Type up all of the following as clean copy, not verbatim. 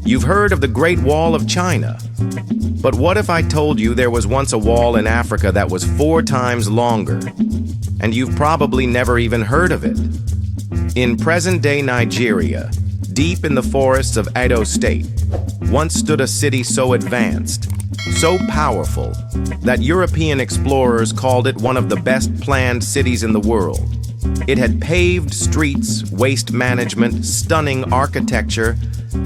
You've heard of the Great Wall of China. But what if I told you there was once a wall in Africa that was 4 times longer, and you've probably never even heard of it? In present-day Nigeria, deep in the forests of Edo State, once stood a city so advanced, so powerful, that European explorers called it one of the best planned cities in the world. It had paved streets, waste management, stunning architecture,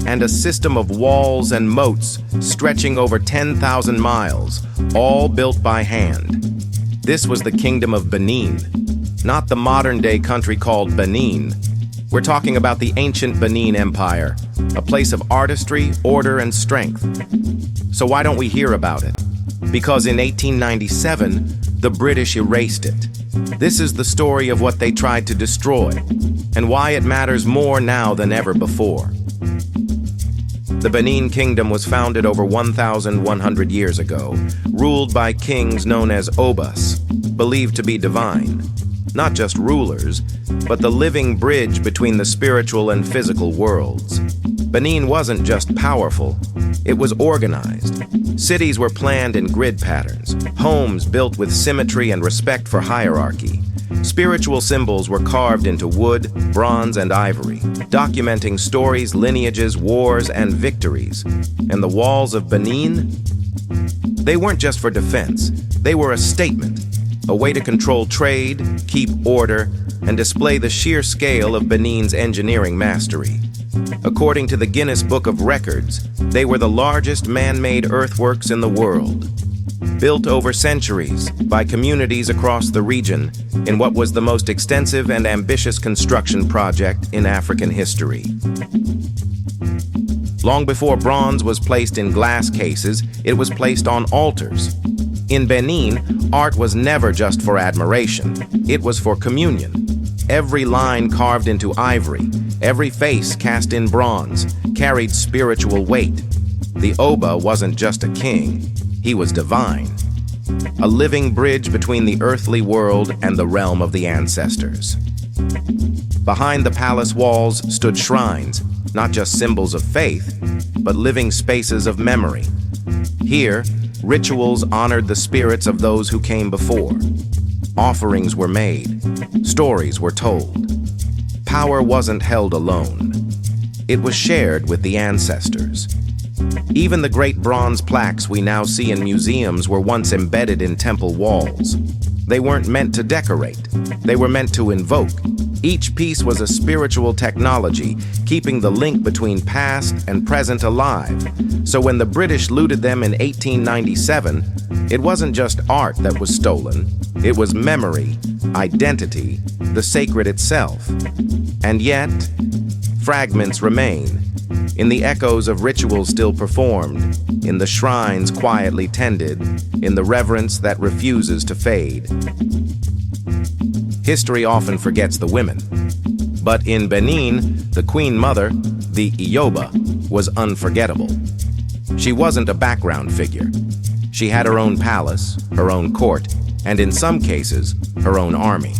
and a system of walls and moats stretching over 10,000 miles, all built by hand. This was the Kingdom of Benin, not the modern-day country called Benin. We're talking about the ancient Benin Empire, a place of artistry, order, and strength. So why don't we hear about it? Because in 1897, the British erased it. This is the story of what they tried to destroy, and why it matters more now than ever before. The Benin Kingdom was founded over 1,100 years ago, ruled by kings known as Obas, believed to be divine. Not just rulers, but the living bridge between the spiritual and physical worlds. Benin wasn't just powerful, it was organized. Cities were planned in grid patterns, homes built with symmetry and respect for hierarchy. Spiritual symbols were carved into wood, bronze, and ivory, documenting stories, lineages, wars, and victories. And the walls of Benin? They weren't just for defense, they were a statement, a way to control trade, keep order, and display the sheer scale of Benin's engineering mastery. According to the Guinness Book of Records, they were the largest man-made earthworks in the world, built over centuries by communities across the region in what was the most extensive and ambitious construction project in African history. Long before bronze was placed in glass cases, it was placed on altars. In Benin, art was never just for admiration, it was for communion. Every line carved into ivory, every face cast in bronze, carried spiritual weight. The Oba wasn't just a king, he was divine. A living bridge between the earthly world and the realm of the ancestors. Behind the palace walls stood shrines, not just symbols of faith, but living spaces of memory. Here, rituals honored the spirits of those who came before. Offerings were made, stories were told. Power wasn't held alone. It was shared with the ancestors. Even the great bronze plaques we now see in museums were once embedded in temple walls. They weren't meant to decorate, they were meant to invoke. Each piece was a spiritual technology, keeping the link between past and present alive. So when the British looted them in 1897, it wasn't just art that was stolen, it was memory, identity, the sacred itself. And yet, fragments remain, in the echoes of rituals still performed, in the shrines quietly tended, in the reverence that refuses to fade. History often forgets the women, but in Benin, the Queen Mother, the Iyoba, was unforgettable. She wasn't a background figure. She had her own palace, her own court, and in some cases, her own army.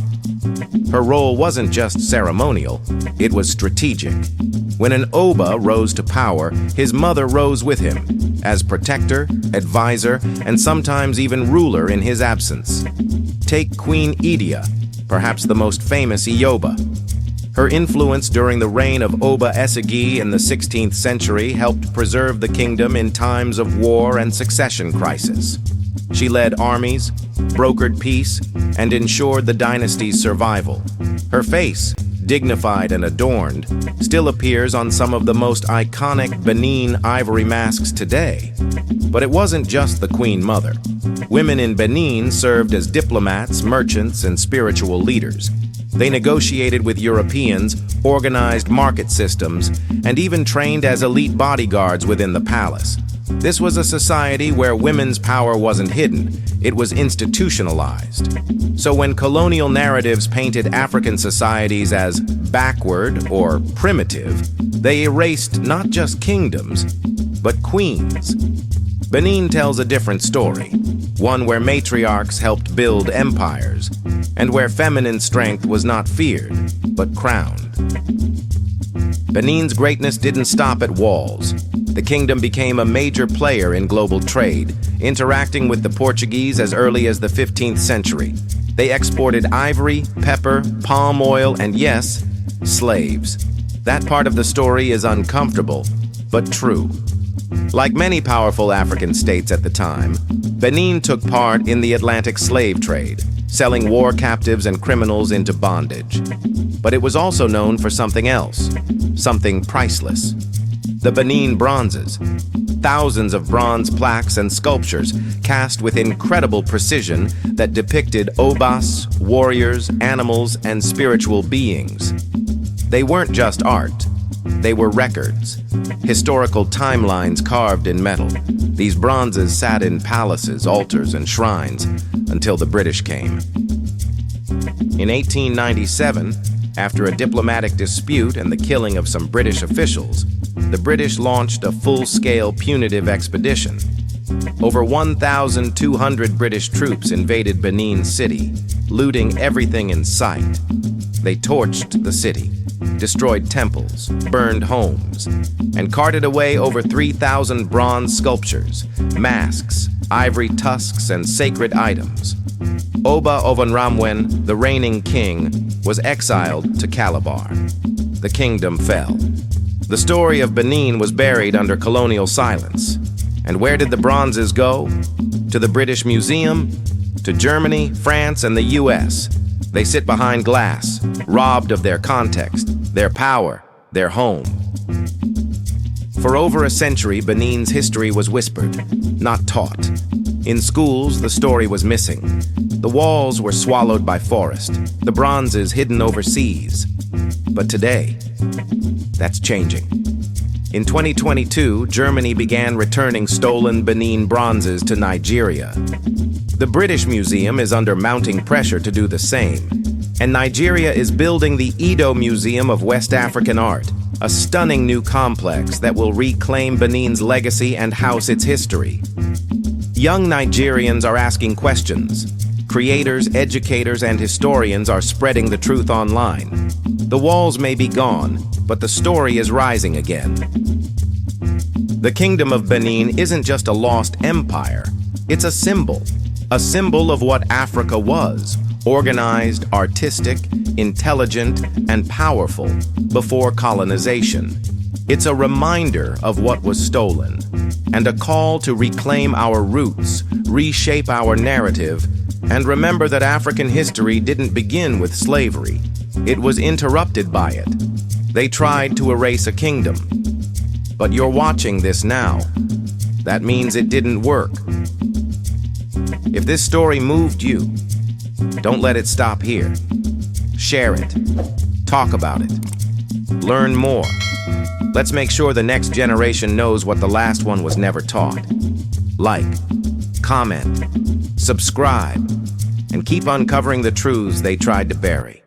Her role wasn't just ceremonial, it was strategic. When an Oba rose to power, his mother rose with him, as protector, advisor, and sometimes even ruler in his absence. Take Queen Idia, perhaps the most famous Iyoba. Her influence during the reign of Oba Esegi in the 16th century helped preserve the kingdom in times of war and succession crisis. She led armies, brokered peace, and ensured the dynasty's survival. Her face, dignified and adorned, still appears on some of the most iconic Benin ivory masks today. But it wasn't just the Queen Mother. Women in Benin served as diplomats, merchants, and spiritual leaders. They negotiated with Europeans, organized market systems, and even trained as elite bodyguards within the palace. This was a society where women's power wasn't hidden, it was institutionalized. So when colonial narratives painted African societies as backward or primitive, they erased not just kingdoms, but queens. Benin tells a different story, one where matriarchs helped build empires, and where feminine strength was not feared, but crowned. Benin's greatness didn't stop at walls. The kingdom became a major player in global trade, interacting with the Portuguese as early as the 15th century. They exported ivory, pepper, palm oil, and yes, slaves. That part of the story is uncomfortable, but true. Like many powerful African states at the time, Benin took part in the Atlantic slave trade, selling war captives and criminals into bondage. But it was also known for something else, something priceless. The Benin bronzes. Thousands of bronze plaques and sculptures cast with incredible precision that depicted Obas, warriors, animals, and spiritual beings. They weren't just art. They were records, historical timelines carved in metal. These bronzes sat in palaces, altars, and shrines until the British came. In 1897, after a diplomatic dispute and the killing of some British officials, the British launched a full-scale punitive expedition. Over 1,200 British troops invaded Benin City, looting everything in sight. They torched the city, destroyed temples, burned homes, and carted away over 3,000 bronze sculptures, masks, ivory tusks, and sacred items. Oba Ovonramwen, the reigning king, was exiled to Calabar. The kingdom fell. The story of Benin was buried under colonial silence. And where did the bronzes go? To the British Museum? To Germany, France, and the US. They sit behind glass, robbed of their context, their power, their home. For over a century, Benin's history was whispered, not taught. In schools, the story was missing. The walls were swallowed by forest, the bronzes hidden overseas. But today, that's changing. In 2022, Germany began returning stolen Benin bronzes to Nigeria. The British Museum is under mounting pressure to do the same, and Nigeria is building the Edo Museum of West African Art, a stunning new complex that will reclaim Benin's legacy and house its history. Young Nigerians are asking questions. Creators, educators, and historians are spreading the truth online. The walls may be gone, but the story is rising again. The Kingdom of Benin isn't just a lost empire. It's a symbol of what Africa was, organized, artistic, intelligent, and powerful before colonization. It's a reminder of what was stolen, and a call to reclaim our roots, reshape our narrative, and remember that African history didn't begin with slavery. It was interrupted by it. They tried to erase a kingdom. But you're watching this now. That means it didn't work. If this story moved you, don't let it stop here. Share it. Talk about it. Learn more. Let's make sure the next generation knows what the last one was never taught. Like, comment, subscribe, and keep uncovering the truths they tried to bury.